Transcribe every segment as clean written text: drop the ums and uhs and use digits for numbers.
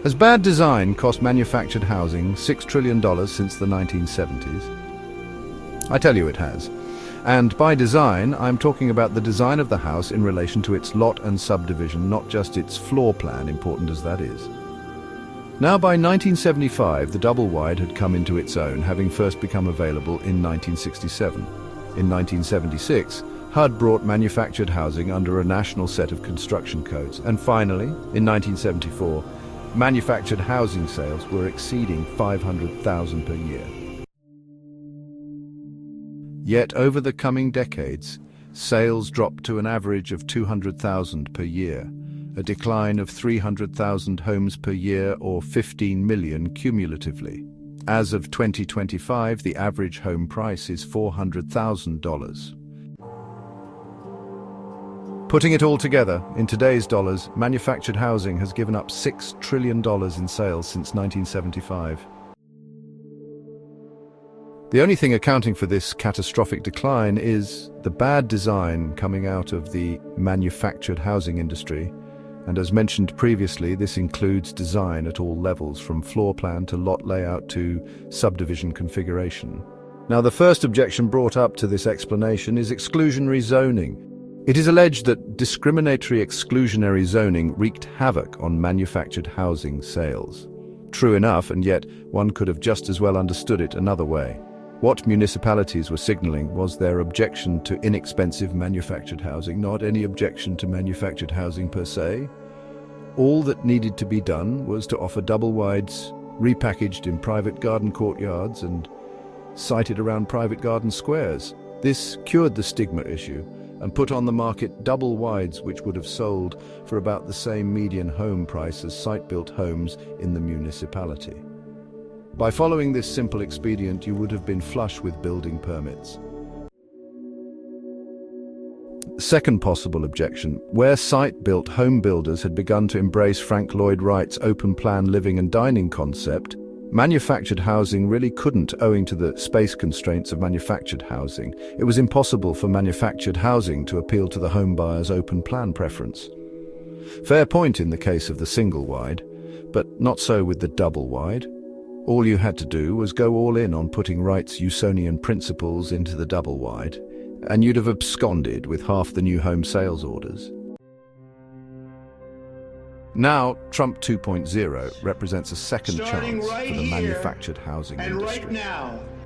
Has bad design cost manufactured housing $6 trillion since the 1970s? I tell you it has. And by design, I'm talking about the design of the house in relation to its lot and subdivision, not just its floor plan, important as that is. Now, by 1975, the double-wide had come into its own, having first become available in 1967. In 1976, HUD brought manufactured housing under a national set of construction codes. And finally, in 1974, manufactured housing sales were exceeding 500,000 per year. Yet over the coming decades, sales dropped to an average of 200,000 per year, a decline of 300,000 homes per year or 15 million cumulatively. As of 2025, the average home price is $400,000. Putting it all together, in today's dollars, manufactured housing has given up $6 trillion in sales since 1975. The only thing accounting for this catastrophic decline is the bad design coming out of the manufactured housing industry. And as mentioned previously, this includes design at all levels, from floor plan to lot layout to subdivision configuration. Now, the first objection brought up to this explanation is exclusionary zoning. It is alleged that discriminatory exclusionary zoning wreaked havoc on manufactured housing sales. True enough, and yet one could have just as well understood it another way. What municipalities were signaling was their objection to inexpensive manufactured housing, not any objection to manufactured housing per se. All that needed to be done was to offer double-wides, repackaged in private garden courtyards and sited around private garden squares. This cured the stigma issue and put on the market double-wides, which would have sold for about the same median home price as site-built homes in the municipality. By following this simple expedient, you would have been flush with building permits. Second possible objection: where site-built home builders had begun to embrace Frank Lloyd Wright's open-plan living and dining concept, manufactured housing really couldn't, owing to the space constraints of manufactured housing. It was impossible for manufactured housing to appeal to the home buyer's open-plan preference. Fair point in the case of the single-wide, but not so with the double-wide. All you had to do was go all in on putting Wright's Usonian principles into the double-wide, and you'd have absconded with half the new home sales orders. Now, Trump 2.0 represents a second chance for the manufactured housing industry.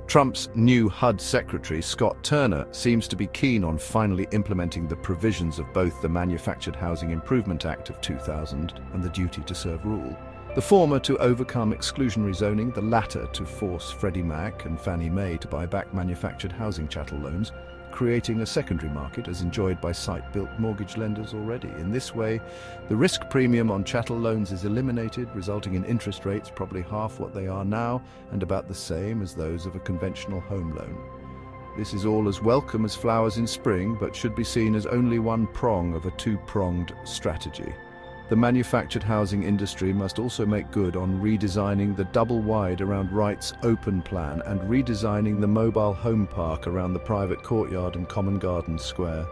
Trump's new HUD secretary, Scott Turner, seems to be keen on finally implementing the provisions of both the Manufactured Housing Improvement Act of 2000 and the Duty to Serve rule. The former to overcome exclusionary zoning, the latter to force Freddie Mac and Fannie Mae to buy back manufactured housing chattel loans, creating a secondary market as enjoyed by site-built mortgage lenders already. In this way, the risk premium on chattel loans is eliminated, resulting in interest rates probably half what they are now and about the same as those of a conventional home loan. This is all as welcome as flowers in spring, but should be seen as only one prong of a two-pronged strategy. The manufactured housing industry must also make good on redesigning the double-wide around Wright's open plan and redesigning the mobile home park around the private courtyard and common garden square.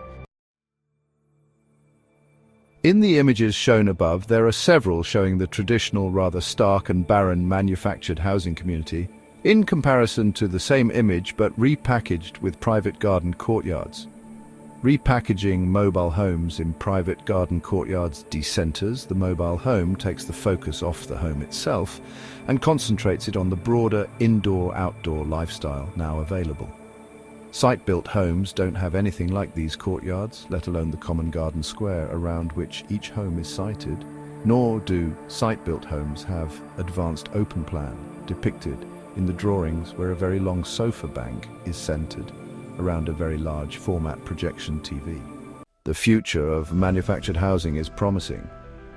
In the images shown above, there are several showing the traditional, rather stark and barren manufactured housing community, in comparison to the same image but repackaged with private garden courtyards. Repackaging mobile homes in private garden courtyards decenters the mobile home, takes the focus off the home itself, and concentrates it on the broader indoor-outdoor lifestyle now available. Site-built homes don't have anything like these courtyards, let alone the common garden square around which each home is sited, nor do site-built homes have advanced open plan depicted in the drawings where a very long sofa bank is centered around a very large format projection TV. The future of manufactured housing is promising.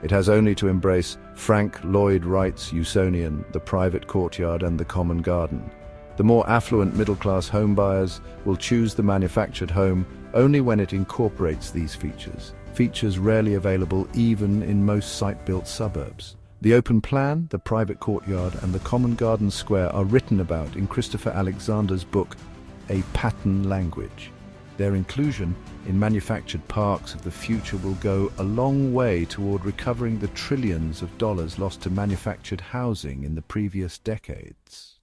It has only to embrace Frank Lloyd Wright's Usonian, the private courtyard and the common garden. The more affluent middle-class home buyers will choose the manufactured home only when it incorporates these features rarely available even in most site-built suburbs. The open plan, the private courtyard and the common garden square are written about in Christopher Alexander's book, A Pattern Language. Their inclusion in manufactured parks of the future will go a long way toward recovering the trillions of dollars lost to manufactured housing in the previous decades.